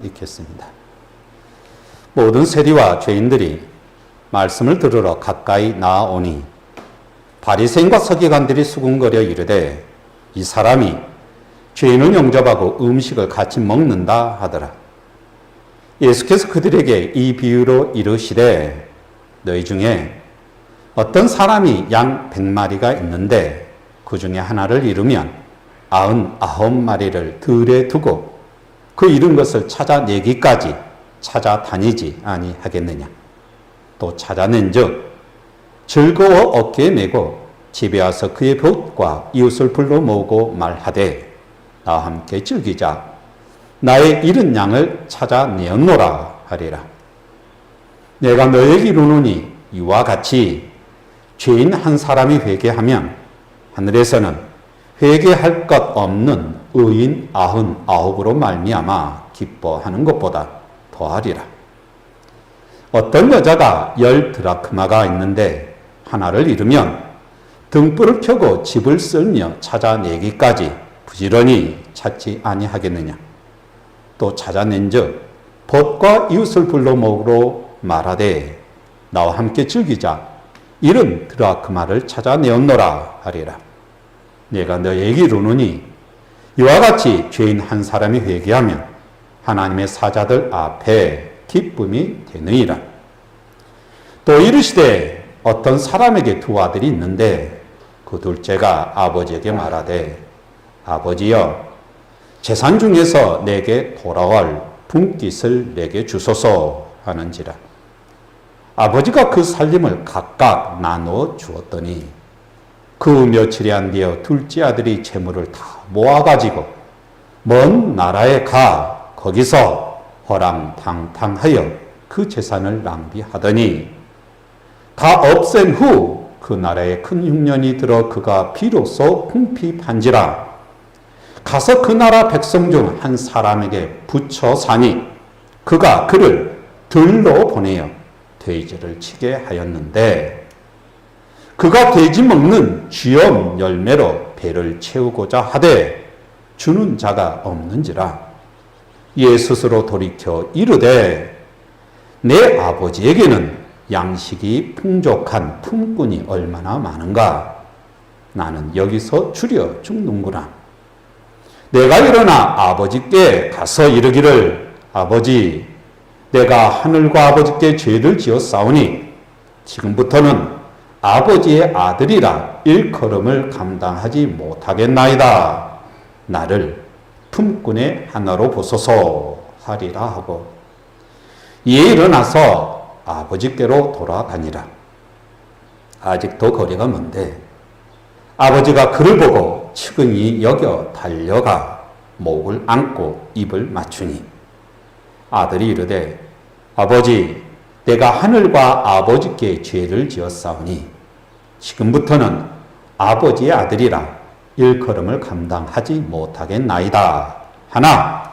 읽겠습니다. 모든 세리와 죄인들이 말씀을 들으러 가까이 나아오니 바리새인과 서기관들이 수군거려 이르되 이 사람이 죄인을 영접하고 음식을 같이 먹는다 하더라. 예수께서 그들에게 이 비유로 이르시되 너희 중에 어떤 사람이 양 100마리가 있는데 그 중에 하나를 잃으면 99마리를 들에 두고 그 잃은 것을 찾아내기까지 찾아다니지 아니하겠느냐. 또 찾아낸즉 즐거워 어깨에 메고 집에 와서 그의 봇과 이웃을 불러 모으고 말하되 나와 함께 즐기자. 나의 잃은 양을 찾아내었노라 하리라. 내가 너에게 이르노니 이와 같이 죄인 한 사람이 회개하면 하늘에서는 회개할 것 없는 의인 99으로 말미암아 기뻐하는 것보다 더하리라. 어떤 여자가 10드라크마가 있는데 하나를 잃으면 등불을 켜고 집을 쓸며 찾아내기까지 부지런히 찾지 아니하겠느냐. 또 찾아낸즉 봇과 이웃을 불러 모으러 말하되 나와 함께 즐기자. 70드라크마를 찾아내었노라 하리라. 내가 너에게 이르노니 이와 같이 죄인 한 사람이 회개하면 하나님의 사자들 앞에 기쁨이 되느니라. 또 이르시되 어떤 사람에게 두 아들이 있는데 그 둘째가 아버지에게 말하되 아버지여 재산 중에서 내게 돌아올 분깃을 내게 주소서 하는지라. 아버지가 그 살림을 각각 나누어 주었더니 그 며칠이 안 되어 둘째 아들이 재물을 다 모아가지고 먼 나라에 가 거기서 허랑방탕하여 그 재산을 낭비하더니 다 없앤 후 그 나라에 큰 흉년이 들어 그가 비로소 궁핍한지라. 가서 그 나라 백성 중 한 사람에게 붙여 사니 그가 그를 들로 보내어 돼지를 치게 하였는데 그가 돼지 먹는 쥐염 열매로 배를 채우고자 하되 주는 자가 없는지라. 이에 스스로 돌이켜 이르되 내 아버지에게는 양식이 풍족한 품꾼이 얼마나 많은가. 나는 여기서 줄여 죽는구나. 내가 일어나 아버지께 가서 이르기를 아버지 내가 하늘과 아버지께 죄를 지었사오니 지금부터는 아버지의 아들이라 일컬음을 감당하지 못하겠나이다. 나를 품꾼의 하나로 보소서 하리라 하고 이에 일어나서 아버지께로 돌아가니라. 아직도 거리가 먼데 아버지가 그를 보고 측은히 여겨 달려가 목을 안고 입을 맞추니 아들이 이르되 아버지 내가 하늘과 아버지께 죄를 지었사오니 지금부터는 아버지의 아들이라 일컬음을 감당하지 못하겠나이다 하나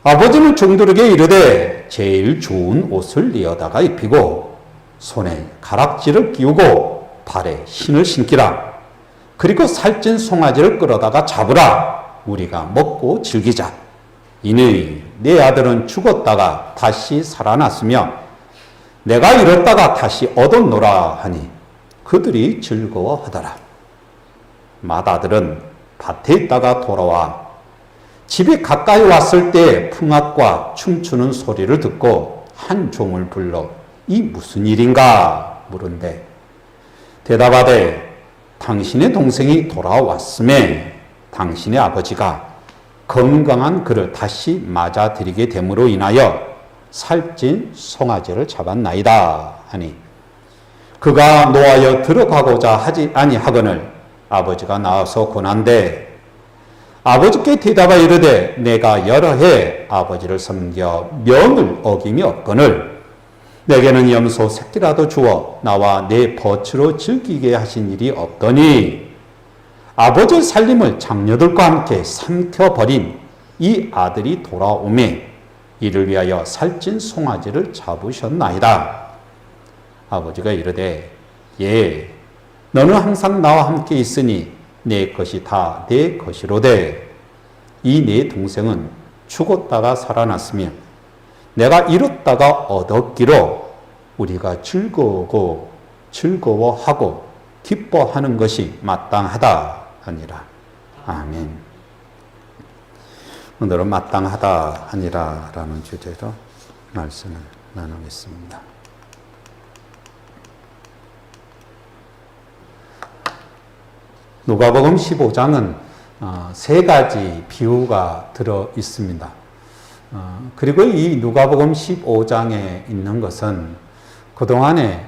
아버지는 종들에게 이르되 제일 좋은 옷을 내어다가 입히고 손에 가락지를 끼우고 발에 신을 신기라. 그리고 살찐 송아지를 끌어다가 잡으라. 우리가 먹고 즐기자. 이는 내 아들은 죽었다가 다시 살아났으며 내가 잃었다가 다시 얻었노라 하니 그들이 즐거워하더라. 맏아들은 밭에 있다가 돌아와 집에 가까이 왔을 때 풍악과 춤추는 소리를 듣고 한 종을 불러 이 무슨 일인가 물은데 대답하되 당신의 동생이 돌아왔음에 당신의 아버지가 건강한 그를 다시 맞아들이게 됨으로 인하여 살찐 송아지를 잡았나이다 하니 그가 노하여 들어가고자 하지 아니하거늘 아버지가 나와서 고난데 아버지께 대답하여 이르되 내가 여러 해 아버지를 섬겨 명을 어김이 없거늘 내게는 염소 새끼라도 주어 나와 내 벗으로 즐기게 하신 일이 없더니 아버지의 살림을 장녀들과 함께 삼켜버린 이 아들이 돌아오매 이를 위하여 살찐 송아지를 잡으셨나이다. 아버지가 이르되 예 너는 항상 나와 함께 있으니 내 것이 다 내 것이로되 이 내 동생은 죽었다가 살아났으며 내가 잃었다가 얻었기로 우리가 즐거워하고 기뻐하는 것이 마땅하다 하니라. 아멘. 오늘은 마땅하다 하니라 라는 주제로 말씀을 나누겠습니다. 누가복음 15장은 세 가지 비유가 들어 있습니다. 그리고 이 누가복음 15장에 있는 것은 그동안에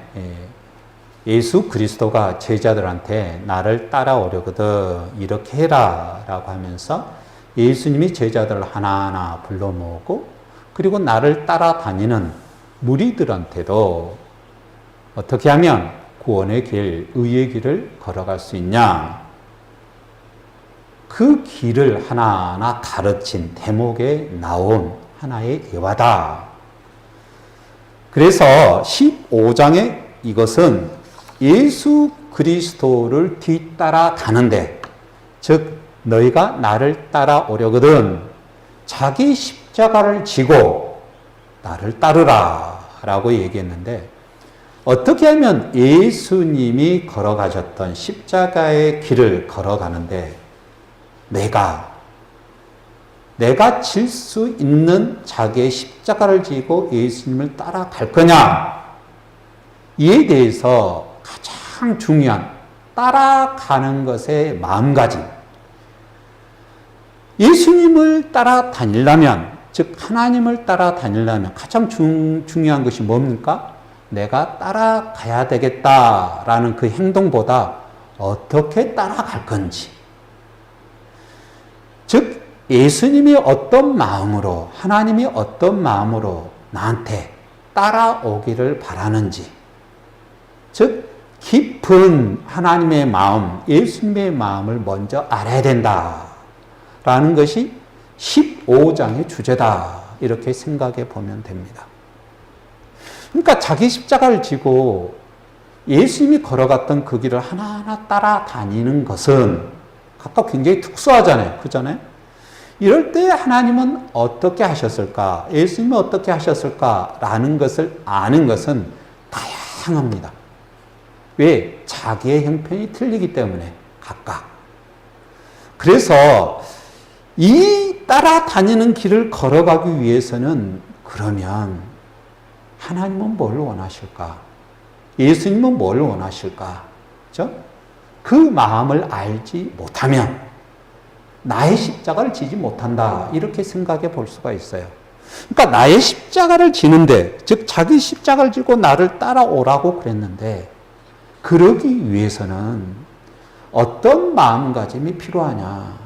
예수 그리스도가 제자들한테 나를 따라오려거든 이렇게 해라 라고 하면서 예수님이 제자들을 하나하나 불러 모으고 그리고 나를 따라다니는 무리들한테도 어떻게 하면 구원의 길, 의의 길을 걸어갈 수 있냐, 그 길을 하나하나 가르친 대목에 나온 하나의 예화다. 그래서 15장에 이것은 예수 그리스도를 뒤따라 가는데, 즉 너희가 나를 따라오려거든 자기 십자가를 지고 나를 따르라 라고 얘기했는데, 어떻게 하면 예수님이 걸어가셨던 십자가의 길을 걸어가는데 내가 질 수 있는 자기의 십자가를 지고 예수님을 따라갈 거냐, 이에 대해서 가장 중요한 따라가는 것의 마음가짐, 예수님을 따라다니려면, 즉 하나님을 따라다니려면 가장 중요한 것이 뭡니까? 내가 따라가야 되겠다라는 그 행동보다 어떻게 따라갈 건지, 즉 예수님이 어떤 마음으로, 하나님이 어떤 마음으로 나한테 따라오기를 바라는지, 즉 깊은 하나님의 마음, 예수님의 마음을 먼저 알아야 된다라는 것이 15장의 주제다, 이렇게 생각해 보면 됩니다. 그러니까 자기 십자가를 지고 예수님이 걸어갔던 그 길을 하나하나 따라다니는 것은 각각 굉장히 특수하잖아요. 그잖아요? 이럴 때 하나님은 어떻게 하셨을까? 예수님은 어떻게 하셨을까라는 것을 아는 것은 다양합니다. 왜? 자기의 형편이 틀리기 때문에 각각. 그래서 이 따라다니는 길을 걸어가기 위해서는 그러면 하나님은 뭘 원하실까? 예수님은 뭘 원하실까? 그렇죠? 그 마음을 알지 못하면 나의 십자가를 지지 못한다, 이렇게 생각해 볼 수가 있어요. 그러니까 나의 십자가를 지는데, 즉 자기 십자가를 지고 나를 따라오라고 그랬는데, 그러기 위해서는 어떤 마음가짐이 필요하냐,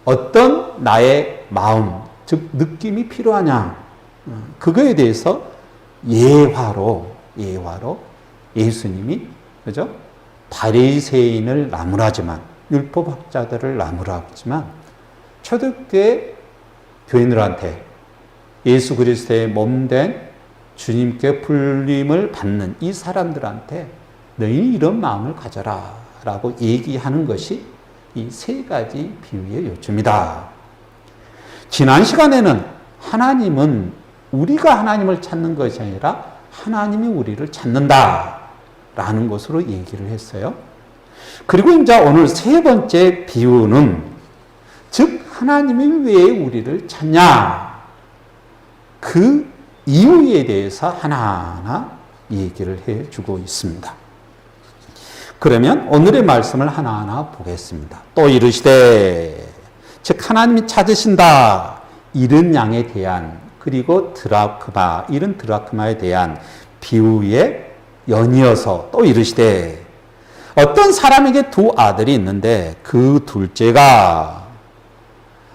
어떤 나의 마음, 즉 느낌이 필요하냐, 그거에 대해서 예화로 예수님이, 그죠? 바리새인을 나무라지만, 율법학자들을 나무라지만, 초대교회 교인들한테 예수 그리스도의 몸된 주님께 불림을 받는 이 사람들한테 너희는 이런 마음을 가져라 라고 얘기하는 것이 이 세 가지 비유의 요점이다. 지난 시간에는 하나님은 우리가 하나님을 찾는 것이 아니라 하나님이 우리를 찾는다 라는 것으로 얘기를 했어요. 그리고 이제 오늘 세 번째 비유는, 즉 하나님이 왜 우리를 찾냐, 그 이유에 대해서 하나하나 얘기를 해주고 있습니다. 그러면 오늘의 말씀을 하나하나 보겠습니다. 또 이르시되, 즉 하나님이 찾으신다, 이른 양에 대한, 그리고 드라크마, 이른 드라크마에 대한 비유에 연이어서 또 이르시되, 어떤 사람에게 두 아들이 있는데 그 둘째가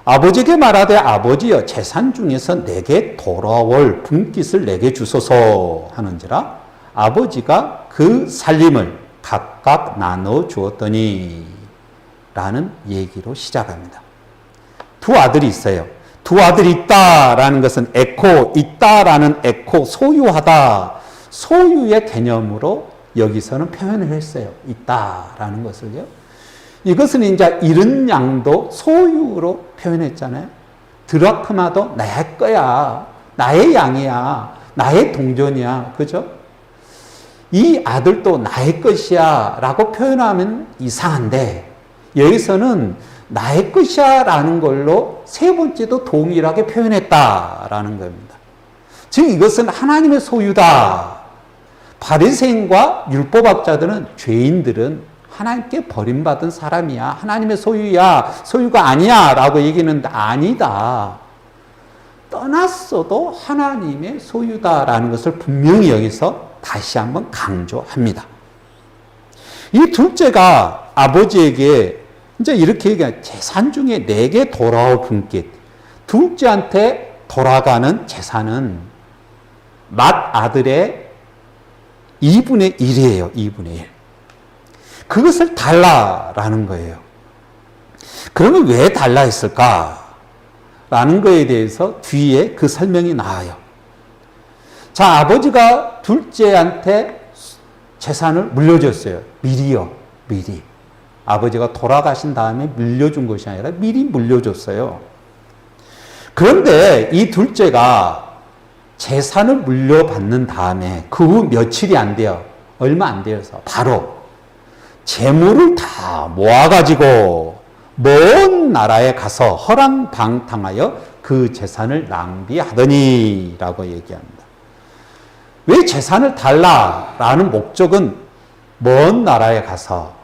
아버지에게 말하되 아버지여, 재산 중에서 내게 돌아올 분깃을 내게 주소서 하는지라 아버지가 그 살림을 각각 나눠 주었더니, 라는 얘기로 시작합니다. 두 아들이 있어요. 두 아들이 있다라는 것은 에코, 있다라는 에코, 소유하다, 소유의 개념으로 여기서는 표현을 했어요. 있다라는 것을요. 이것은 이제 잃은 양도 소유로 표현했잖아요. 드라크마도 내 거야. 나의 양이야. 나의 동전이야. 그죠? 이 아들도 나의 것이야 라고 표현하면 이상한데 여기서는 나의 것이야 라는 걸로 세 번째도 동일하게 표현했다라는 겁니다. 즉 이것은 하나님의 소유다. 바리새인과 율법학자들은 죄인들은 하나님께 버림받은 사람이야. 하나님의 소유야. 소유가 아니야 라고 얘기는 아니다. 떠났어도 하나님의 소유다라는 것을 분명히 여기서 다시 한번 강조합니다. 이 둘째가 아버지에게 이제 이렇게 얘기해요. 재산 중에 내게 돌아올 분깃. 둘째한테 돌아가는 재산은 맏아들의 2분의 1이에요. 2분의 1. 그것을 달라라는 거예요. 그러면 왜 달라 했을까? 라는 거에 대해서 뒤에 그 설명이 나와요. 자, 아버지가 둘째한테 재산을 물려줬어요. 미리요. 미리. 아버지가 돌아가신 다음에 물려준 것이 아니라 미리 물려줬어요. 그런데 이 둘째가 재산을 물려받는 다음에 그 후 며칠이 안 돼요. 얼마 안 되어서 바로 재물을 다 모아가지고 먼 나라에 가서 허랑방탕하여 그 재산을 낭비하더니 라고 얘기합니다. 왜 재산을 달라라는 목적은 먼 나라에 가서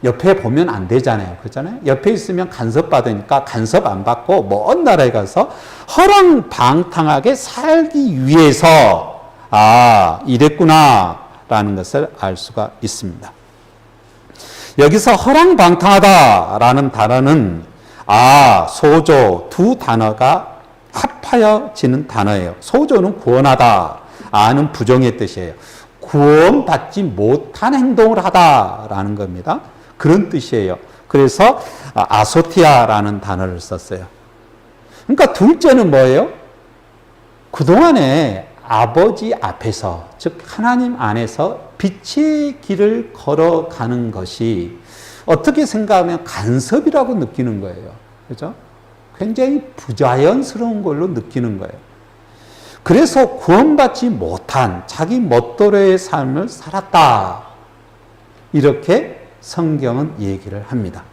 옆에 보면 안 되잖아요. 그렇잖아요. 옆에 있으면 간섭 받으니까 간섭 안 받고 먼 나라에 가서 허랑방탕하게 살기 위해서 이랬구나라는 것을 알 수가 있습니다. 여기서 허랑방탕하다라는 단어는 소조 두 단어가 합하여지는 단어예요. 소조는 구원하다, 아는 부정의 뜻이에요. 구원받지 못한 행동을 하다라는 겁니다. 그런 뜻이에요. 그래서 아소티아라는 단어를 썼어요. 그러니까 둘째는 뭐예요? 그동안에 아버지 앞에서, 즉 하나님 안에서 빛의 길을 걸어가는 것이 어떻게 생각하면 간섭이라고 느끼는 거예요. 그렇죠? 굉장히 부자연스러운 걸로 느끼는 거예요. 그래서 구원받지 못한 자기 멋대로의 삶을 살았다. 이렇게 성경은 얘기를 합니다.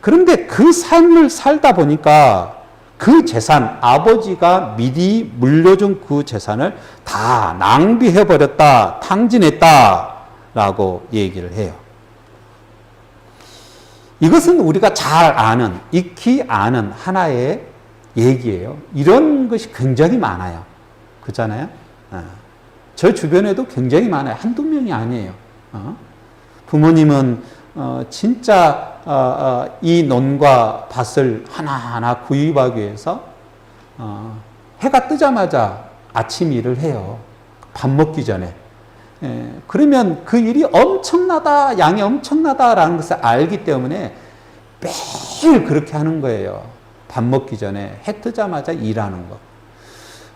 그런데 그 삶을 살다 보니까 그 재산, 아버지가 미리 물려준 그 재산을 다 낭비해버렸다, 탕진했다 라고 얘기를 해요. 이것은 우리가 잘 아는, 익히 아는 하나의 얘기예요. 이런 것이 굉장히 많아요. 그렇잖아요? 저 주변에도 굉장히 많아요. 한두 명이 아니에요. 부모님은 진짜 이 논과 밭을 하나하나 구입하기 위해서 해가 뜨자마자 아침 일을 해요. 밥 먹기 전에. 그러면 그 일이 엄청나다, 양이 엄청나다라는 것을 알기 때문에 매일 그렇게 하는 거예요. 밥 먹기 전에 해 뜨자마자 일하는 거.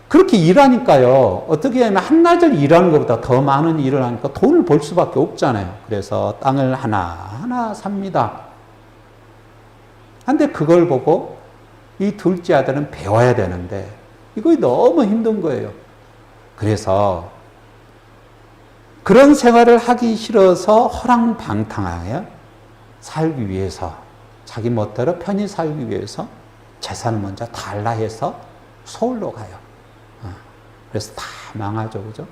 그렇게 일하니까요, 어떻게 하면 한나절 일하는 것보다 더 많은 일을 하니까 돈을 벌 수밖에 없잖아요. 그래서 땅을 하나하나 삽니다. 근데 그걸 보고 이 둘째 아들은 배워야 되는데 이거 너무 힘든 거예요. 그래서 그런 생활을 하기 싫어서 허랑방탕하게 살기 위해서, 자기 멋대로 편히 살기 위해서 재산을 먼저 달라 해서 서울로 가요. 그래서 다 망하죠. 그죠?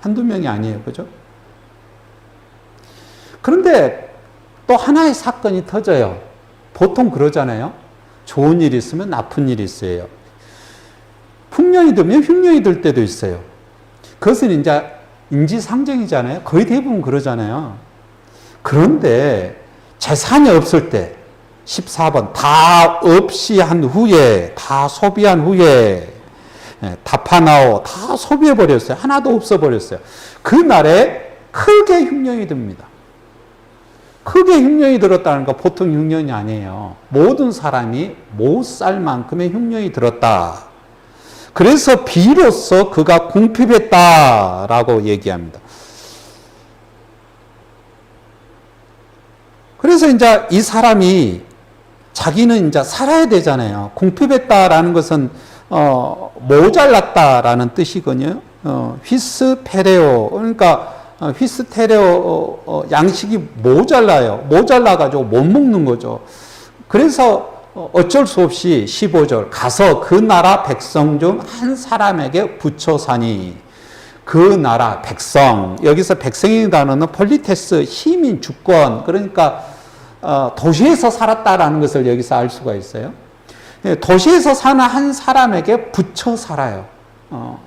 한두 명이 아니에요. 그죠? 그런데 또 하나의 사건이 터져요. 보통 그러잖아요. 좋은 일이 있으면 나쁜 일이 있어요. 풍년이 들면 흉년이 들 때도 있어요. 그것은 이제 인지상정이잖아요. 거의 대부분 그러잖아요. 그런데 재산이 없을 때 14번 다 없이 한 후에, 다 소비한 후에 다파나오 다 소비해버렸어요. 하나도 없어버렸어요. 그날에 크게 흉년이 듭니다. 크게 흉년이 들었다는 거 보통 흉년이 아니에요. 모든 사람이 못 살 만큼의 흉년이 들었다. 그래서 비로소 그가 궁핍했다라고 얘기합니다. 그래서 이제 이 사람이 자기는 이제 살아야 되잖아요. 궁핍했다라는 것은 모자랐다라는 뜻이거든요. 휘스페레오, 그러니까 휘스테레오, 양식이 모자라요. 모자라가지고 못 먹는 거죠. 그래서 어쩔 수 없이 15절 가서 그 나라 백성 중 한 사람에게 붙여 사니, 그 나라 백성, 여기서 백성이라는 단어는 폴리테스, 시민, 주권, 그러니까 도시에서 살았다라는 것을 여기서 알 수가 있어요. 도시에서 사는 한 사람에게 붙여 살아요.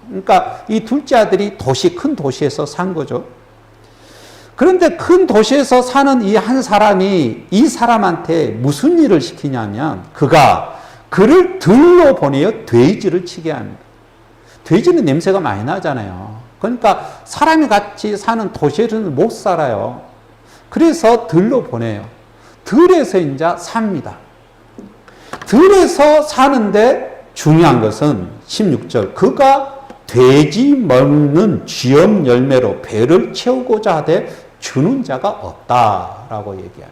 그러니까 이 둘째 아들이 큰 도시에서 산 거죠. 그런데 큰 도시에서 사는 이 한 사람이 이 사람한테 무슨 일을 시키냐면, 그를 들로 보내어 돼지를 치게 합니다. 돼지는 냄새가 많이 나잖아요. 그러니까 사람이 같이 사는 도시에서는 못 살아요. 그래서 들로 보내요. 들에서 이제 삽니다. 들에서 사는데 중요한 것은 16절, 그가 돼지 먹는 쥐염 열매로 배를 채우고자 하되 주는 자가 없다라고 얘기합니다.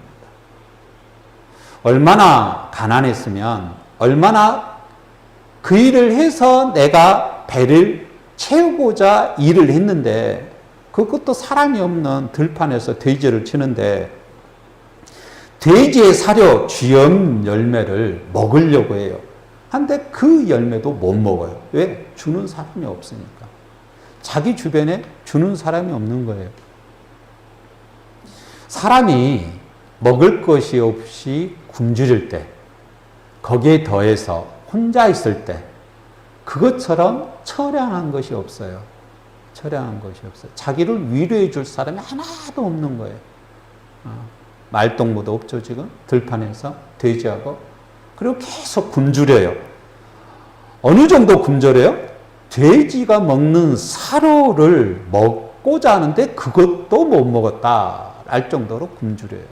얼마나 가난했으면, 얼마나 그 일을 해서 내가 배를 채우고자 일을 했는데, 그것도 사람이 없는 들판에서 돼지를 치는데, 돼지의 사료 쥐염 열매를 먹으려고 해요. 한데 그 열매도 못 먹어요. 왜? 주는 사람이 없으니까. 자기 주변에 주는 사람이 없는 거예요. 사람이 먹을 것이 없이 굶주릴 때, 거기에 더해서 혼자 있을 때, 그것처럼 처량한 것이 없어요. 처량한 것이 없어요. 자기를 위로해 줄 사람이 하나도 없는 거예요. 말동무도 없죠, 지금. 들판에서 돼지하고. 그리고 계속 굶주려요. 어느 정도 굶주려요? 돼지가 먹는 사료를 먹고자 하는데 그것도 못 먹었다 알 정도로 굶주려요.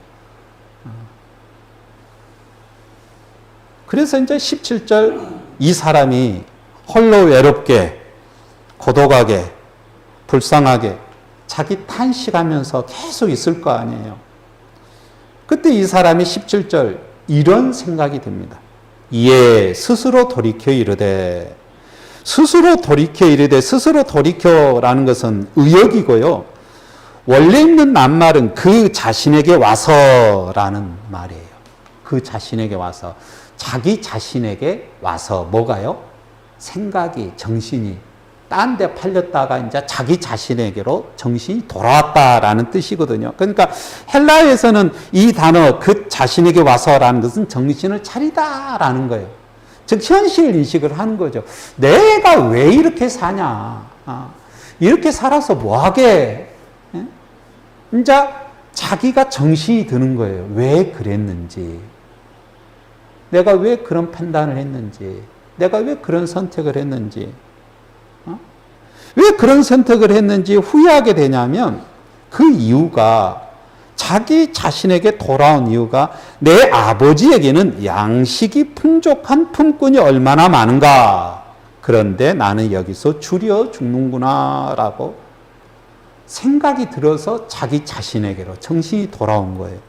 그래서 이제 17절, 이 사람이 홀로 외롭게, 고독하게, 불쌍하게 자기 탄식하면서 계속 있을 거 아니에요. 그때 이 사람이 17절 이런 생각이 듭니다. 이에 스스로 돌이켜 이르되, 스스로 돌이켜라는 것은 의역이고요. 원래 있는 낱말은 그 자신에게 와서라는 말이에요. 그 자신에게 와서. 자기 자신에게 와서 뭐가요? 생각이, 정신이 딴 데 팔렸다가 이제 자기 자신에게로 정신이 돌아왔다라는 뜻이거든요. 그러니까 헬라에서는 이 단어 그 자신에게 와서라는 것은 정신을 차리다라는 거예요. 즉 현실 인식을 하는 거죠. 내가 왜 이렇게 사냐? 이렇게 살아서 뭐하게? 이제 자기가 정신이 드는 거예요. 왜 그랬는지, 내가 왜 그런 판단을 했는지, 내가 왜 그런 선택을 했는지, 왜 그런 선택을 했는지 후회하게 되냐면, 그 이유가, 자기 자신에게 돌아온 이유가, 내 아버지에게는 양식이 풍족한 품꾼이 얼마나 많은가, 그런데 나는 여기서 줄여 죽는구나 라고 생각이 들어서 자기 자신에게로 정신이 돌아온 거예요.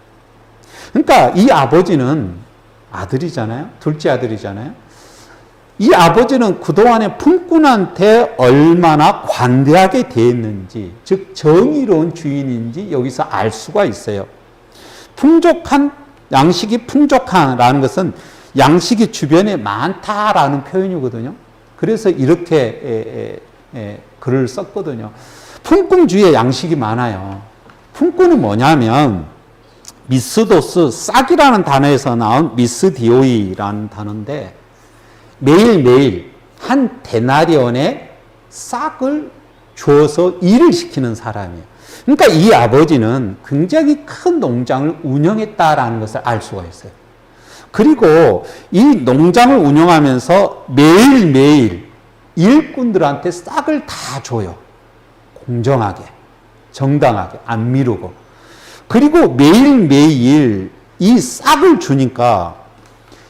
그러니까 이 아버지는 아들이잖아요. 둘째 아들이잖아요. 이 아버지는 그동안에 품꾼한테 얼마나 관대하게 대했는지, 즉 정의로운 주인인지 여기서 알 수가 있어요. 양식이 풍족한라는 것은 양식이 주변에 많다라는 표현이거든요. 그래서 이렇게 글을 썼거든요. 품꾼 주위에 양식이 많아요. 품꾼은 뭐냐면 미스도스, 싹이라는 단어에서 나온 미스디오이라는 단어인데, 매일매일 한 데나리온에 싹을 주어서 일을 시키는 사람이에요. 그러니까 이 아버지는 굉장히 큰 농장을 운영했다라는 것을 알 수가 있어요. 그리고 이 농장을 운영하면서 매일매일 일꾼들한테 싹을 다 줘요. 공정하게, 정당하게, 안 미루고. 그리고 매일매일 이 싹을 주니까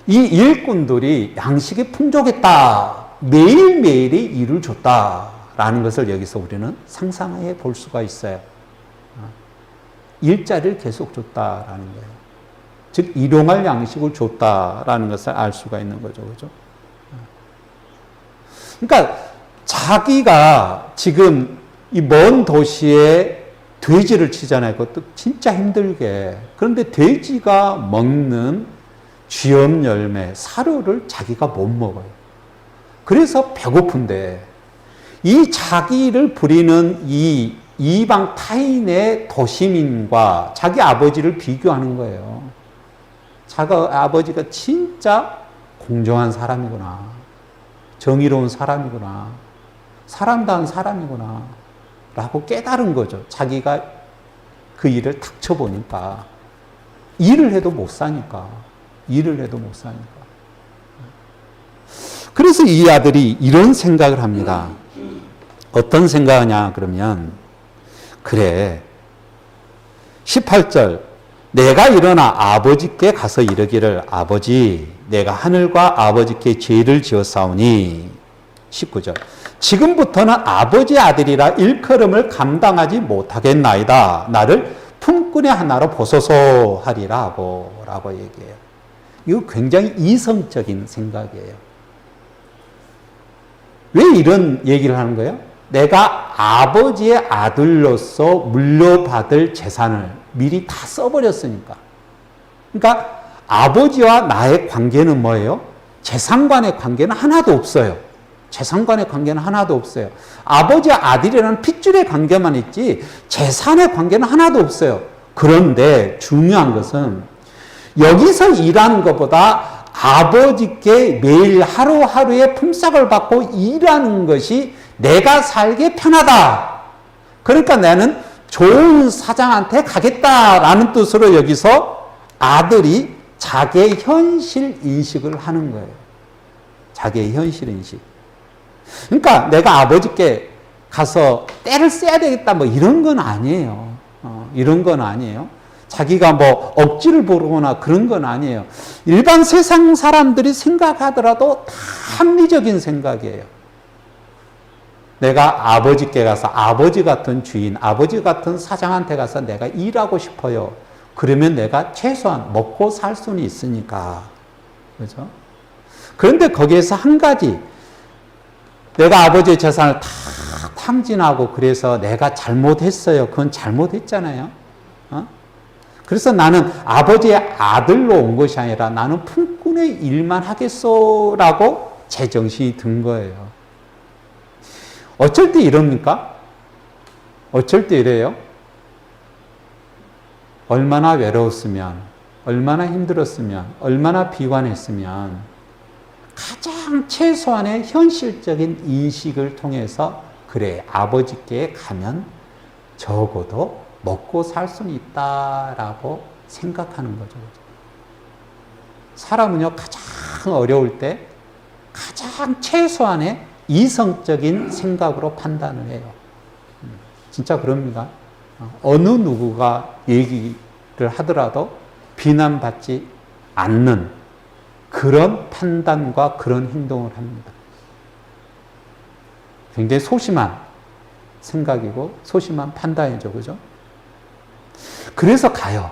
이 일꾼들이 양식이 풍족했다. 매일매일이 일을 줬다라는 것을 여기서 우리는 상상해 볼 수가 있어요. 일자리를 계속 줬다라는 거예요. 즉 일용할 양식을 줬다라는 것을 알 수가 있는 거죠. 그죠? 그러니까 자기가 지금 이 먼 도시에 돼지를 치잖아요. 그것도 진짜 힘들게. 그런데 돼지가 먹는 쥐염 열매, 사료를 자기가 못 먹어요. 그래서 배고픈데 이 자기를 부리는 이 이방 타인의 도시민과 자기 아버지를 비교하는 거예요. 자기 아버지가 진짜 공정한 사람이구나. 정의로운 사람이구나. 사람다운 사람이구나. 라고 깨달은 거죠. 자기가 그 일을 닥쳐보니까. 일을 해도 못 사니까. 일을 해도 못 사니까. 그래서 이 아들이 이런 생각을 합니다. 어떤 생각하냐 그러면 그래 18절 내가 일어나 아버지께 가서 이르기를 아버지 내가 하늘과 아버지께 죄를 지었사오니 19절 지금부터는 아버지의 아들이라 일컬음을 감당하지 못하겠나이다. 나를 품꾼의 하나로 보소서 하리라 하고 라고 얘기해요. 이거 굉장히 이성적인 생각이에요. 왜 이런 얘기를 하는 거예요? 내가 아버지의 아들로서 물려받을 재산을 미리 다 써버렸으니까. 그러니까 아버지와 나의 관계는 뭐예요? 재산간의 관계는 하나도 없어요. 재산간의 관계는 하나도 없어요. 아버지와 아들이라는 핏줄의 관계만 있지 재산의 관계는 하나도 없어요. 그런데 중요한 것은 여기서 일하는 것보다 아버지께 매일 하루하루의 품삯을 받고 일하는 것이 내가 살기 편하다. 그러니까 나는 좋은 사장한테 가겠다라는 뜻으로 여기서 아들이 자기의 현실 인식을 하는 거예요. 자기의 현실 인식. 그러니까 내가 아버지께 가서 때를 써야 되겠다 뭐 이런 건 아니에요. 이런 건 아니에요. 자기가 뭐 억지를 부르거나 그런 건 아니에요. 일반 세상 사람들이 생각하더라도 다 합리적인 생각이에요. 내가 아버지께 가서 아버지 같은 주인, 아버지 같은 사장한테 가서 내가 일하고 싶어요. 그러면 내가 최소한 먹고 살 수는 있으니까. 그죠? 그런데 거기에서 한 가지, 내가 아버지의 재산을 다 탕진하고 그래서 내가 잘못했어요. 그건 잘못했잖아요. 그래서 나는 아버지의 아들로 온 것이 아니라 나는 품꾼의 일만 하겠소라고 제정신이 든 거예요. 어쩔 때 이럽니까? 어쩔 때 이래요? 얼마나 외로웠으면, 얼마나 힘들었으면, 얼마나 비관했으면 가장 최소한의 현실적인 인식을 통해서 그래, 아버지께 가면 적어도 먹고 살 수는 있다라고 생각하는 거죠. 사람은요, 가장 어려울 때 가장 최소한의 이성적인 생각으로 판단을 해요. 진짜 그럽니다. 어느 누구가 얘기를 하더라도 비난받지 않는 그런 판단과 그런 행동을 합니다. 굉장히 소심한 생각이고 소심한 판단이죠. 그죠? 그래서 가요.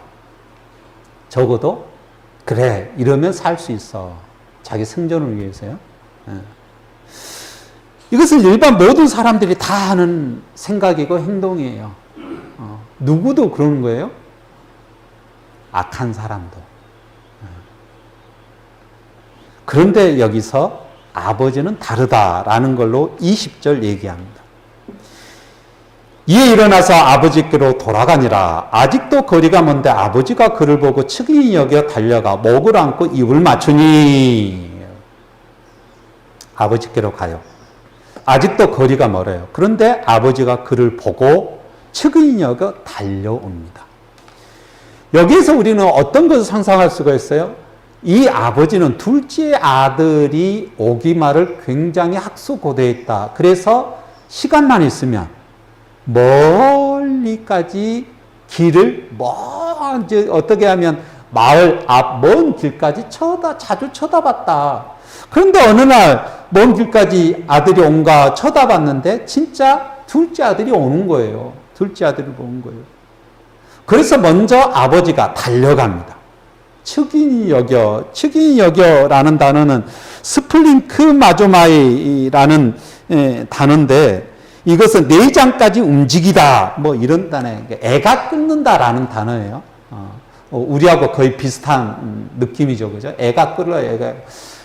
적어도 그래 이러면 살 수 있어. 자기 생존을 위해서요. 이것은 일반 모든 사람들이 다 하는 생각이고 행동이에요. 누구도 그러는 거예요. 악한 사람도. 그런데 여기서 아버지는 다르다라는 걸로 20절 얘기합니다. 이에 일어나서 아버지께로 돌아가니라. 아직도 거리가 먼데 아버지가 그를 보고 측은히 여겨 달려가 목을 안고 입을 맞추니 아버지께로 가요. 아직도 거리가 멀어요. 그런데 아버지가 그를 보고 측은히 여겨 달려옵니다. 여기에서 우리는 어떤 것을 상상할 수가 있어요? 이 아버지는 둘째 아들이 오기말을 굉장히 학수고대했다. 그래서 시간만 있으면 멀리까지 길을 먼저 어떻게 하면 마을 앞 먼 길까지 자주 쳐다봤다. 그런데 어느 날 먼 길까지 아들이 온가 쳐다봤는데 진짜 둘째 아들이 오는 거예요. 둘째 아들이 오는 거예요. 그래서 먼저 아버지가 달려갑니다. 측인이 여겨라는 단어는 스플링크 마조마이라는 단어인데 이것은 내장까지 움직이다 뭐 이런 단어예요. 애가 끓는다라는 단어예요. 우리하고 거의 비슷한 느낌이죠, 그죠? 애가 끓어요, 애가.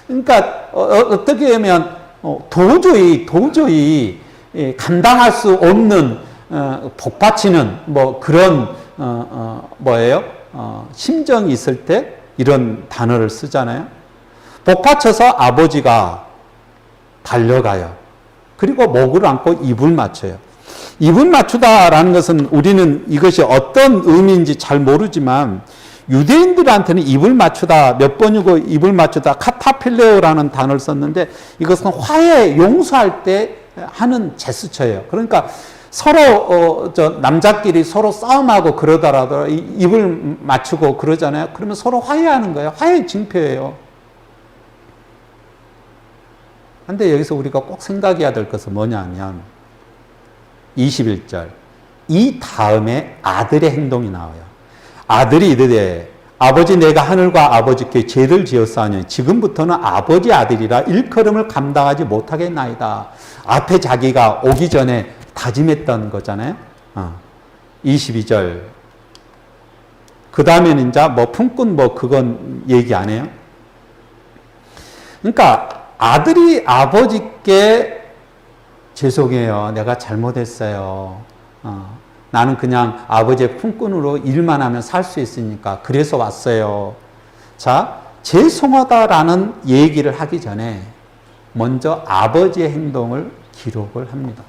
그러니까 어떻게 하면 도저히 감당할 수 없는 복받치는 뭐 그런 뭐예요? 심정이 있을 때 이런 단어를 쓰잖아요. 복받쳐서 아버지가 달려가요. 그리고 목을 안고 입을 맞춰요. 입을 맞추다라는 것은 우리는 이것이 어떤 의미인지 잘 모르지만 유대인들한테는 입을 맞추다 몇 번이고 입을 맞추다 카타필레오라는 단어를 썼는데 이것은 화해 용서할 때 하는 제스처예요. 그러니까 서로 남자끼리 서로 싸움하고 그러더라도 입을 맞추고 그러잖아요. 그러면 서로 화해하는 거예요. 화해 징표예요. 근데 여기서 우리가 꼭 생각해야 될 것은 뭐냐면 21절 이 다음에 아들의 행동이 나와요. 아들이 이르되 아버지 내가 하늘과 아버지께 죄를 지었사오니 지금부터는 아버지 아들이라 일컬음을 감당하지 못하겠나이다. 앞에 자기가 오기 전에 다짐했던 거잖아요. 22절 그 다음에는 이제 뭐 품꾼 뭐 그건 얘기 안 해요. 그러니까 아들이 아버지께 죄송해요. 내가 잘못했어요. 나는 그냥 아버지의 품꾼으로 일만 하면 살 수 있으니까 그래서 왔어요. 자, 죄송하다라는 얘기를 하기 전에 먼저 아버지의 행동을 기록을 합니다.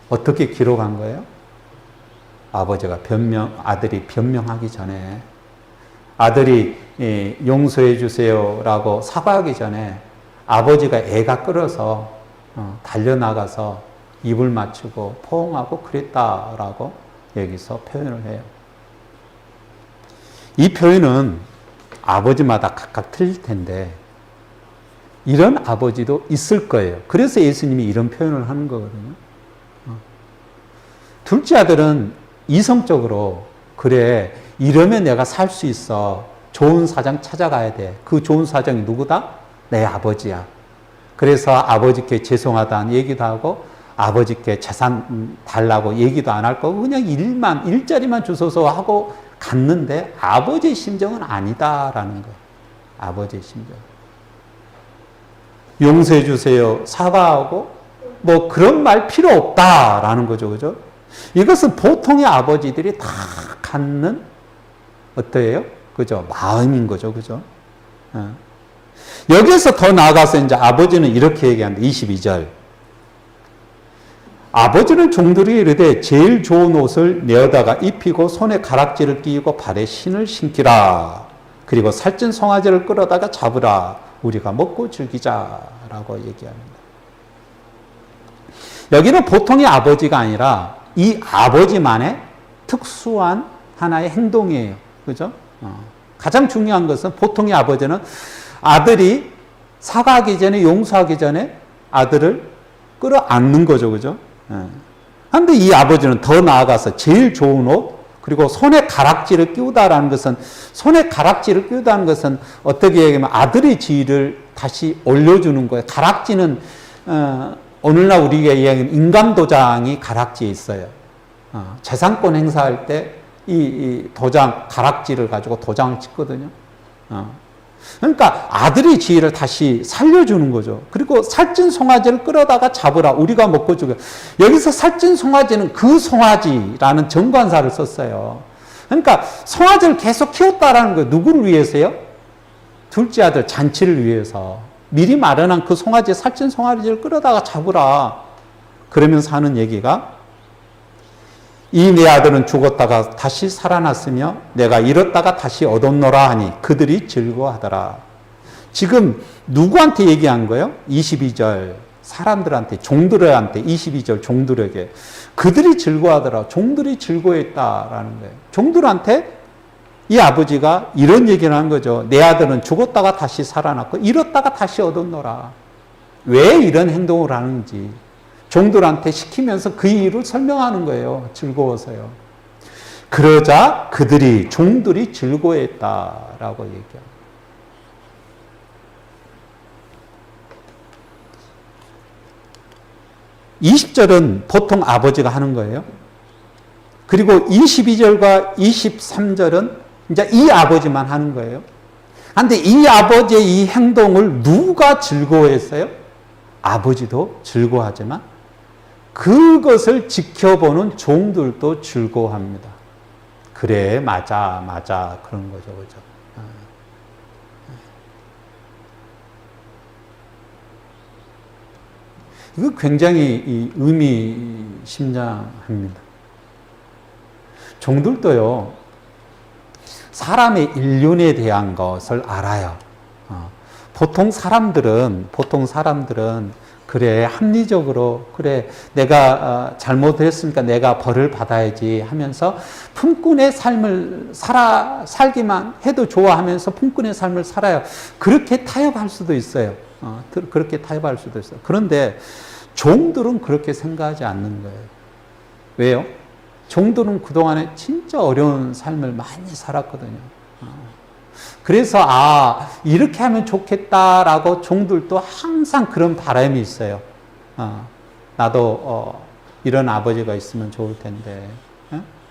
어떻게 기록한 거예요? 아들이 변명하기 전에 아들이 용서해 주세요라고 사과하기 전에 아버지가 애가 끓어서 달려나가서 입을 맞추고 포옹하고 그랬다라고 여기서 표현을 해요. 이 표현은 아버지마다 각각 틀릴 텐데 이런 아버지도 있을 거예요. 그래서 예수님이 이런 표현을 하는 거거든요. 둘째 아들은 이성적으로 그래 이러면 내가 살 수 있어. 좋은 사장 찾아가야 돼. 그 좋은 사장이 누구다? 내 아버지야. 그래서 아버지께 죄송하다는 얘기도 하고 아버지께 재산 달라고 얘기도 안 할 거고 그냥 일자리만 주소서 하고 갔는데 아버지의 심정은 아니다라는 거예요. 아버지의 심정. 용서해 주세요. 사과하고 뭐 그런 말 필요 없다라는 거죠. 그죠? 이것은 보통의 아버지들이 다 갖는 어때요? 그죠? 마음인 거죠. 그죠? 여기에서 더 나아가서 이제 아버지는 이렇게 얘기합니다. 22절. 아버지는 종들에게 이르되 제일 좋은 옷을 내어다가 입히고 손에 가락지를 끼우고 발에 신을 신기라. 그리고 살찐 송아지를 끌어다가 잡으라. 우리가 먹고 즐기자라고 얘기합니다. 여기는 보통의 아버지가 아니라 이 아버지만의 특수한 하나의 행동이에요. 그죠? 가장 중요한 것은 보통의 아버지는 아들이 사과하기 전에 용서하기 전에 아들을 끌어안는 거죠. 그죠? 그런데 이 아버지는 더 나아가서 제일 좋은 옷 그리고 손에 가락지를 끼우다라는 것은 손에 가락지를 끼우다는 것은 어떻게 얘기하면 아들의 지위를 다시 올려주는 거예요. 가락지는 오늘날 우리가 이야기하는 인감도장이 가락지에 있어요. 재산권 행사할 때 이 도장 가락지를 가지고 도장을 찍거든요. 그러니까 아들의 지위를 다시 살려주는 거죠. 그리고 살찐 송아지를 끌어다가 잡으라. 우리가 먹고 죽여. 여기서 살찐 송아지는 그 송아지라는 정관사를 썼어요. 그러니까 송아지를 계속 키웠다라는 거예요. 누구를 위해서요? 둘째 아들 잔치를 위해서. 미리 마련한 그 송아지, 살찐 송아지를 끌어다가 잡으라. 그러면서 하는 얘기가 이 내 아들은 죽었다가 다시 살아났으며 내가 잃었다가 다시 얻었노라 하니 그들이 즐거워하더라. 지금 누구한테 얘기한 거예요? 22절 사람들한테 종들한테 22절 종들에게 그들이 즐거워하더라. 종들이 즐거워했다라는 거예요. 종들한테 이 아버지가 이런 얘기를 한 거죠. 내 아들은 죽었다가 다시 살아났고 잃었다가 다시 얻었노라. 왜 이런 행동을 하는지 종들한테 시키면서 그 이유를 설명하는 거예요. 즐거워서요. 그러자 그들이 종들이 즐거워했다라고 얘기합니다. 20절은 보통 아버지가 하는 거예요. 그리고 22절과 23절은 이제 이 아버지만 하는 거예요. 그런데 이 아버지의 이 행동을 누가 즐거워했어요? 아버지도 즐거워하지만 그것을 지켜보는 종들도 즐거워합니다. 그래, 맞아, 맞아. 그런 거죠, 그죠? 이거 굉장히 의미심장합니다. 종들도요, 사람의 인륜에 대한 것을 알아요. 보통 사람들은 그래, 합리적으로, 그래, 내가 잘못했으니까 내가 벌을 받아야지 하면서 품꾼의 삶을 살기만 해도 좋아하면서 품꾼의 삶을 살아요. 그렇게 타협할 수도 있어요. 그렇게 타협할 수도 있어요. 그런데 종들은 그렇게 생각하지 않는 거예요. 왜요? 종들은 그동안에 진짜 어려운 삶을 많이 살았거든요. 그래서 이렇게 하면 좋겠다라고 종들도 항상 그런 바람이 있어요. 나도 이런 아버지가 있으면 좋을 텐데,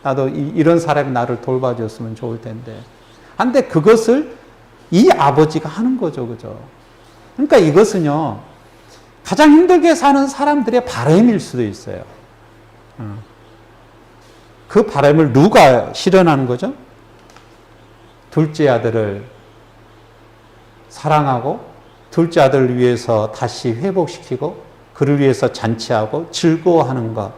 나도 이런 사람이 나를 돌봐줬으면 좋을 텐데. 근데 그것을 이 아버지가 하는 거죠, 그죠? 그러니까 이것은요, 가장 힘들게 사는 사람들의 바람일 수도 있어요. 그 바람을 누가 실현하는 거죠? 둘째 아들을 사랑하고 둘째 아들을 위해서 다시 회복시키고 그를 위해서 잔치하고 즐거워하는 것,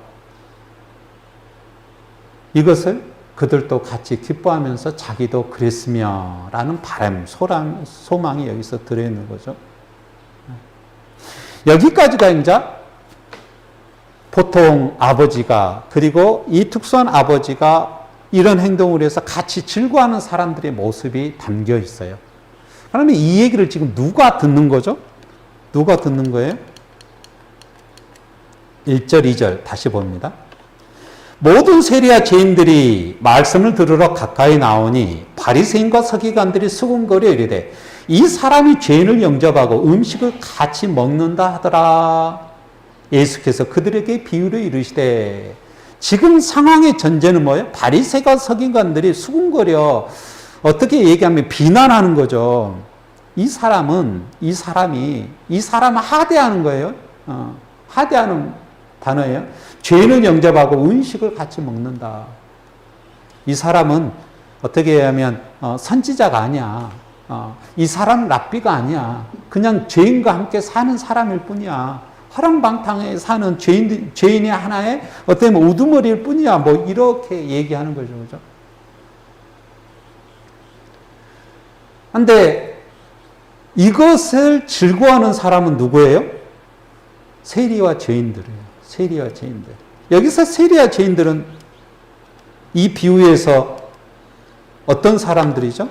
이것을 그들도 같이 기뻐하면서 자기도 그랬으면 라는 바람, 소망이 여기서 들어있는 거죠. 여기까지가 이제 보통 아버지가, 그리고 이 특수한 아버지가 이런 행동을 해서 같이 즐거워하는 사람들의 모습이 담겨 있어요. 그러면 이 얘기를 지금 누가 듣는 거죠? 누가 듣는 거예요? 1절, 2절 다시 봅니다. 모든 세리와 죄인들이 말씀을 들으러 가까이 나오니 바리새인과 서기관들이 수군거려 이르되 이 사람이 죄인을 영접하고 음식을 같이 먹는다 하더라. 예수께서 그들에게 비유를 이르시되, 지금 상황의 전제는 뭐예요? 바리새인과 서기관들이 수군거려 어떻게 얘기하면 비난하는 거죠. 이 사람은 하대하는 거예요. 하대하는 단어예요. 죄인을 영접하고 음식을 같이 먹는다. 이 사람은 어떻게 하면 선지자가 아니야. 이 사람은 랍비가 아니야. 그냥 죄인과 함께 사는 사람일 뿐이야. 허랑방탕에 사는 죄인의 하나의 어떻게 보면 우두머리일 뿐이야. 뭐 이렇게 얘기하는 거죠, 그죠? 근데 이것을 즐거워하는 사람은 누구예요? 세리와 죄인들이에요. 세리와 죄인들. 여기서 세리와 죄인들은 이 비유에서 어떤 사람들이죠?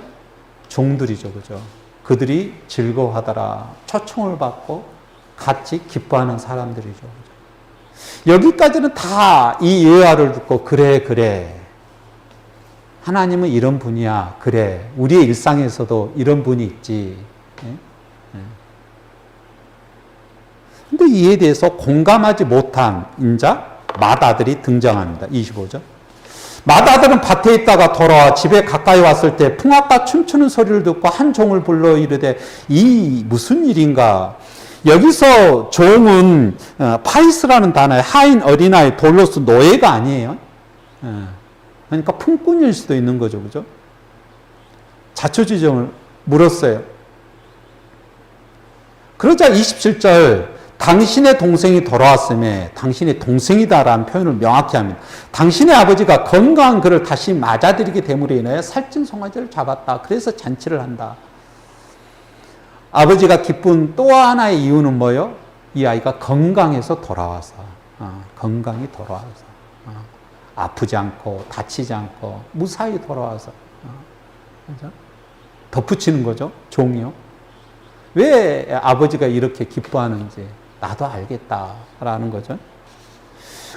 종들이죠, 그죠? 그들이 즐거워하더라. 초청을 받고 같이 기뻐하는 사람들이죠. 그죠? 여기까지는 다 이 예화를 듣고 그래. 하나님은 이런 분이야. 그래. 우리의 일상에서도 이런 분이 있지. 근데 이에 대해서 공감하지 못한 인자 맏아들이 등장합니다. 25절. 맏아들은 밭에 있다가 돌아와 집에 가까이 왔을 때 풍악과 춤추는 소리를 듣고 한 종을 불러 이르되 이 무슨 일인가. 여기서 종은 파이스라는 단어의 하인, 어린아이, 돌로스, 노예가 아니에요. 그러니까 품꾼일 수도 있는 거죠, 그죠? 자초지종을 물었어요. 그러자 27절, 당신의 동생이 돌아왔음에, 당신의 동생이다라는 표현을 명확히 합니다. 당신의 아버지가 건강한 그를 다시 맞아들이게 됨으로 인하여 살찐 송아지를 잡았다. 그래서 잔치를 한다. 아버지가 기쁜 또 하나의 이유는 뭐예요? 이 아이가 건강해서 돌아와서, 건강히 돌아와서, 아프지 않고 다치지 않고 무사히 돌아와서, 그죠? 덧붙이는 거죠, 종이요. 왜 아버지가 이렇게 기뻐하는지 나도 알겠다라는 거죠.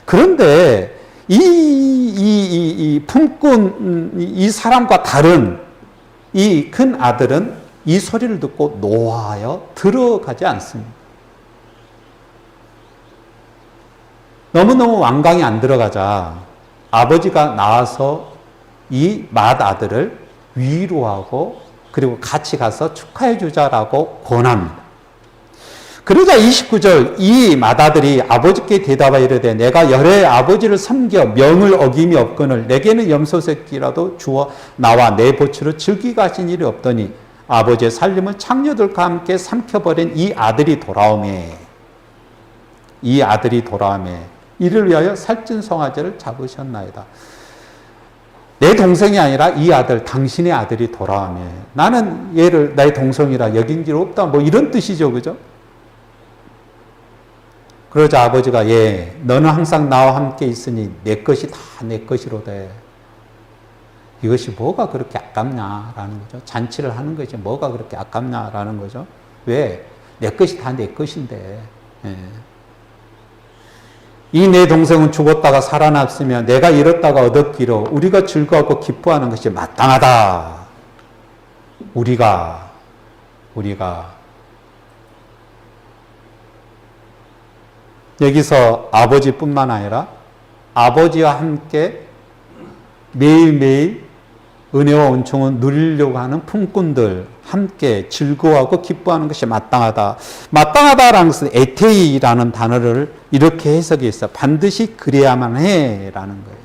그런데 이 품꾼, 이 사람과 다른 이 큰 아들은 이 소리를 듣고 노하여 들어가지 않습니다. 너무너무 완강히 안 들어가자 아버지가 나와서 이 맏아들을 위로하고 그리고 같이 가서 축하해 주자라고 권합니다. 그러자 29절 이 맏아들이 아버지께 대답하여 이르되 내가 열의 아버지를 섬겨 명을 어김이 없거늘 내게는 염소 새끼라도 주어 나와 내 보치로 즐기게 하신 일이 없더니 아버지의 살림을 창녀들과 함께 삼켜버린 이 아들이 돌아오매 이를 위하여 살찐 송아지를 잡으셨나이다. 내 동생이 아니라 이 아들, 당신의 아들이 돌아오매 나는 얘를 나의 동생이라 여긴 줄 없다. 뭐 이런 뜻이죠. 그죠? 그러자 아버지가 예, 너는 항상 나와 함께 있으니 내 것이 다 내 것이로다. 이것이 뭐가 그렇게 아깝냐라는 거죠. 잔치를 하는 것이 뭐가 그렇게 아깝냐라는 거죠. 왜? 내 것이 다 내 것인데. 예. 이 내 동생은 죽었다가 살아났으며 내가 잃었다가 얻었기로 우리가 즐거워하고 기뻐하는 것이 마땅하다. 우리가 여기서 아버지뿐만 아니라 아버지와 함께 매일매일 은혜와 은총을 누리려고 하는 품꾼들 함께 즐거워하고 기뻐하는 것이 마땅하다. 마땅하다라는 것은 에테이라는 단어를 이렇게 해석했어. 반드시 그래야만 해라는 거예요.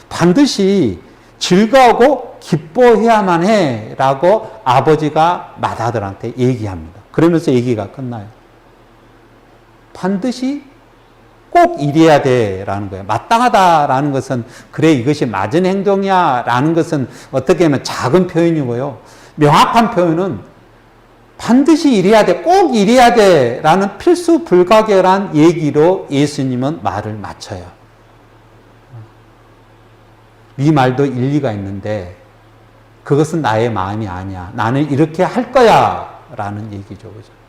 반드시 즐거워하고 기뻐해야만 해라고 아버지가 맏아들한테 얘기합니다. 그러면서 얘기가 끝나요. 반드시 꼭 이래야 돼라는 거예요. 마땅하다라는 것은 그래 이것이 맞은 행동이야라는 것은 어떻게 하면 작은 표현이고요. 명확한 표현은 반드시 이래야 돼, 꼭 이래야 돼라는 필수 불가결한 얘기로 예수님은 말을 마쳐요. 이 말도 일리가 있는데 그것은 나의 마음이 아니야. 나는 이렇게 할 거야 라는 얘기죠. 그죠?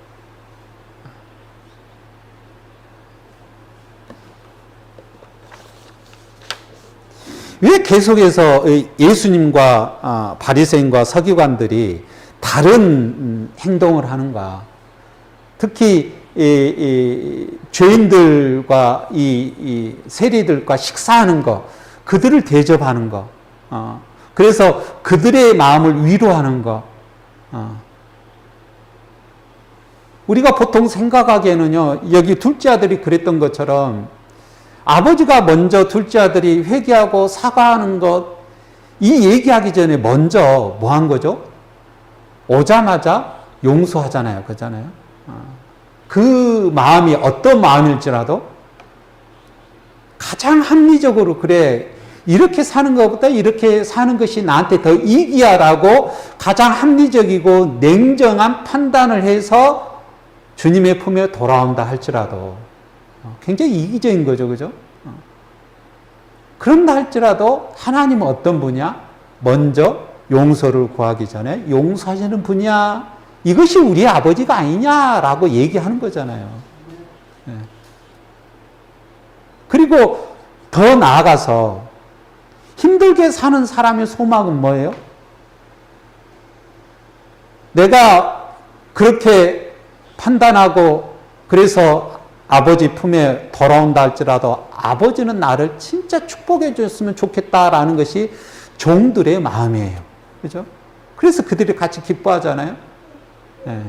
왜 계속해서 예수님과 바리새인과 서기관들이 다른 행동을 하는가? 특히 죄인들과 이 세리들과 식사하는 거, 그들을 대접하는 거, 그래서 그들의 마음을 위로하는 거. 우리가 보통 생각하기에는요, 여기 둘째 아들이 그랬던 것처럼 아버지가 먼저 둘째 아들이 회개하고 사과하는 것, 이 얘기하기 전에 먼저 뭐 한 거죠? 오자마자 용서하잖아요. 그잖아요. 그 마음이 어떤 마음일지라도 가장 합리적으로 그래, 이렇게 사는 것보다 이렇게 사는 것이 나한테 더 이익이야라고 가장 합리적이고 냉정한 판단을 해서 주님의 품에 돌아온다 할지라도 굉장히 이기적인 거죠. 그죠? 그런다 할지라도 하나님은 어떤 분이야? 먼저 용서를 구하기 전에 용서하시는 분이야. 이것이 우리 아버지가 아니냐라고 얘기하는 거잖아요. 네. 그리고 더 나아가서 힘들게 사는 사람의 소망은 뭐예요? 내가 그렇게 판단하고 그래서 아버지 품에 돌아온다 할지라도 아버지는 나를 진짜 축복해 줬으면 좋겠다라는 것이 종들의 마음이에요. 그죠? 그래서 그들이 같이 기뻐하잖아요. 네.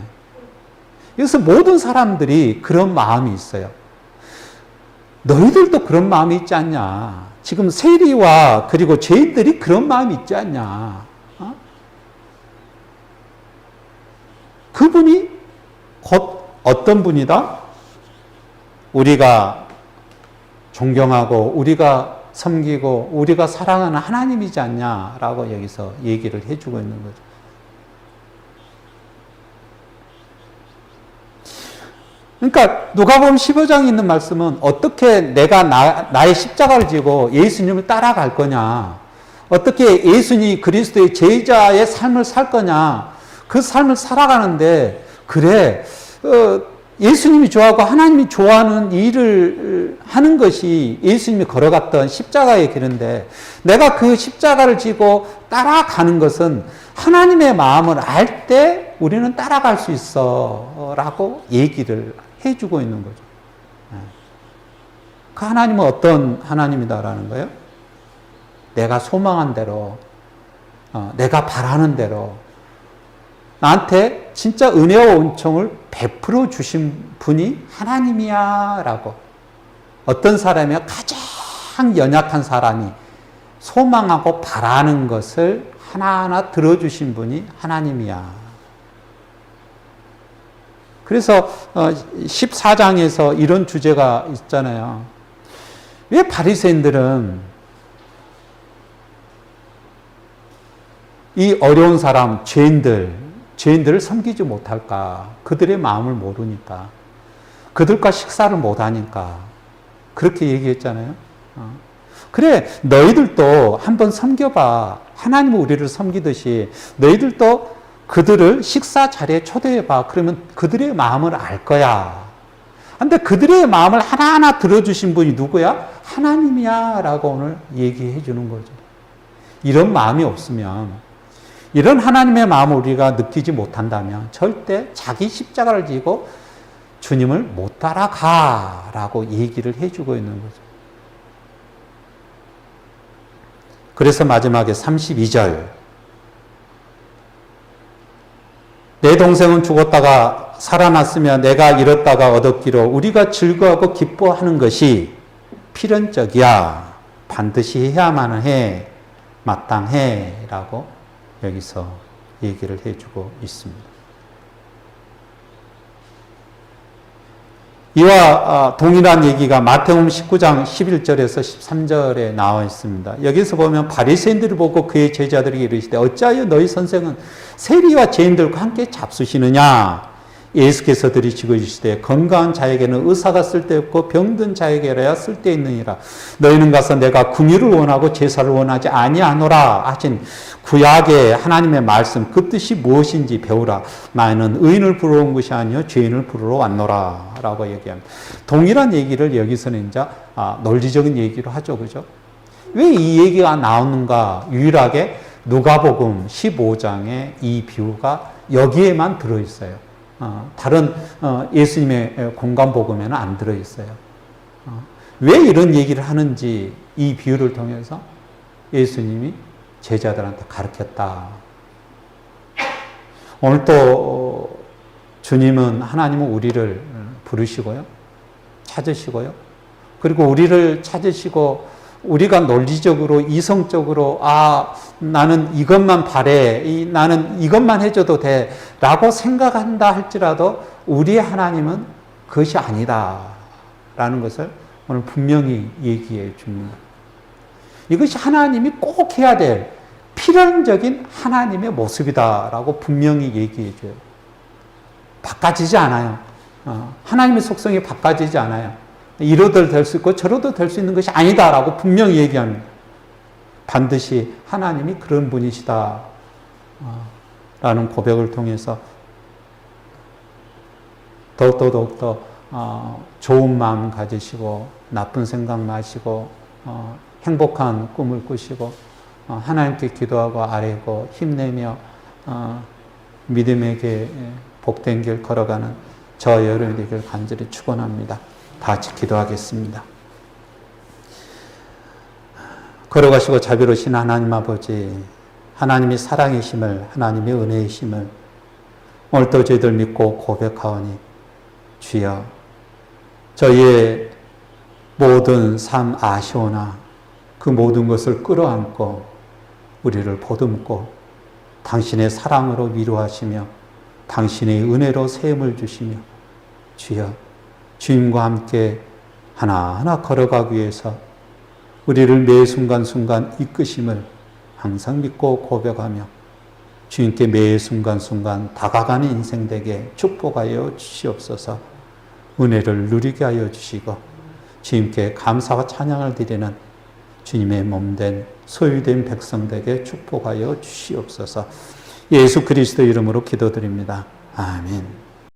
그래서 모든 사람들이 그런 마음이 있어요. 너희들도 그런 마음이 있지 않냐? 지금 세리와 그리고 죄인들이 그런 마음이 있지 않냐? 그분이 곧 어떤 분이다? 우리가 존경하고 우리가 섬기고 우리가 사랑하는 하나님이지 않냐라고 여기서 얘기를 해주고 있는 거죠. 그러니까 누가복음 15장에 있는 말씀은 어떻게 내가 나의 십자가를 지고 예수님을 따라갈 거냐, 어떻게 예수님 그리스도의 제자의 삶을 살 거냐, 그 삶을 살아가는데 그래 예수님이 좋아하고 하나님이 좋아하는 일을 하는 것이 예수님이 걸어갔던 십자가의 길인데 내가 그 십자가를 지고 따라가는 것은 하나님의 마음을 알 때 우리는 따라갈 수 있어 라고 얘기를 해주고 있는 거죠. 그 하나님은 어떤 하나님이다라는 거예요? 내가 소망한 대로, 내가 바라는 대로 나한테 진짜 은혜와 은총을 베풀어 주신 분이 하나님이야 라고. 어떤 사람이야? 가장 연약한 사람이 소망하고 바라는 것을 하나하나 들어주신 분이 하나님이야. 그래서 14장에서 이런 주제가 있잖아요. 왜 바리새인들은 이 어려운 사람, 죄인들을 섬기지 못할까? 그들의 마음을 모르니까. 그들과 식사를 못하니까. 그렇게 얘기했잖아요. 그래, 너희들도 한번 섬겨봐. 하나님은 우리를 섬기듯이 너희들도 그들을 식사 자리에 초대해봐. 그러면 그들의 마음을 알 거야. 근데 그들의 마음을 하나하나 들어주신 분이 누구야? 하나님이야 라고 오늘 얘기해 주는 거죠. 이런 마음이 없으면, 이런 하나님의 마음을 우리가 느끼지 못한다면 절대 자기 십자가를 지고 주님을 못 따라가 라고 얘기를 해주고 있는 거죠. 그래서 마지막에 32절, 내 동생은 죽었다가 살아났으며 내가 잃었다가 얻었기로 우리가 즐거워하고 기뻐하는 것이 필연적이야. 반드시 해야만 해. 마땅해. 라고 여기서 얘기를 해주고 있습니다. 이와 동일한 얘기가 마태복음 19장 11절에서 13절에 나와 있습니다. 여기서 보면 바리새인들을 보고 그의 제자들에게 이르시되 어찌하여 너희 선생은 세리와 죄인들과 함께 잡수시느냐? 예수께서 들이시고 이르시되 건강한 자에게는 의사가 쓸데없고 병든 자에게라야 쓸데있느니라. 너희는 가서 내가 긍휼을 원하고 제사를 원하지 아니하노라 하신 구약의 하나님의 말씀, 그 뜻이 무엇인지 배우라. 나는 의인을 부르러 온 것이 아니요 죄인을 부르러 왔노라 라고 얘기합니다. 동일한 얘기를 여기서는 이제 논리적인 얘기로 하죠. 그죠? 왜 이 얘기가 나오는가? 유일하게 누가복음 15장에 이 비유가 여기에만 들어있어요. 다른 예수님의 공간복음에는 안 들어있어요. 왜 이런 얘기를 하는지 이 비유를 통해서 예수님이 제자들한테 가르쳤다. 오늘 또 주님은, 하나님은 우리를 부르시고요, 찾으시고요, 그리고 우리를 찾으시고 우리가 논리적으로 이성적으로 나는 이것만 바래, 나는 이것만 해줘도 돼 라고 생각한다 할지라도 우리의 하나님은 그것이 아니다 라는 것을 오늘 분명히 얘기해 줍니다. 이것이 하나님이 꼭 해야 될 필연적인 하나님의 모습이다 라고 분명히 얘기해 줘요. 바꿔지지 않아요. 하나님의 속성이 바꿔지지 않아요. 이러도 될 수 있고 저러도 될 수 있는 것이 아니다라고 분명히 얘기합니다. 반드시 하나님이 그런 분이시다 라는 고백을 통해서 더욱더 좋은 마음 가지시고 나쁜 생각 마시고 행복한 꿈을 꾸시고 하나님께 기도하고 아뢰고 힘내며 믿음의 길, 복된 길 걸어가는 저 여러분이 되길 간절히 축원합니다. 다 같이 기도하겠습니다. 걸어가시고 자비로우신 하나님 아버지, 하나님이 사랑이심을, 하나님의 은혜이심을 오늘도 저희들 믿고 고백하오니 주여, 저희의 모든 삶 아쉬우나 그 모든 것을 끌어안고 우리를 보듬고 당신의 사랑으로 위로하시며 당신의 은혜로 세움을 주시며 주여, 주님과 함께 하나하나 걸어가기 위해서 우리를 매 순간순간 이끄심을 항상 믿고 고백하며 주님께 매 순간순간 다가가는 인생 되게 축복하여 주시옵소서. 은혜를 누리게 하여 주시고 주님께 감사와 찬양을 드리는 주님의 몸된 소유된 백성 되게 축복하여 주시옵소서. 예수 그리스도 이름으로 기도드립니다. 아멘.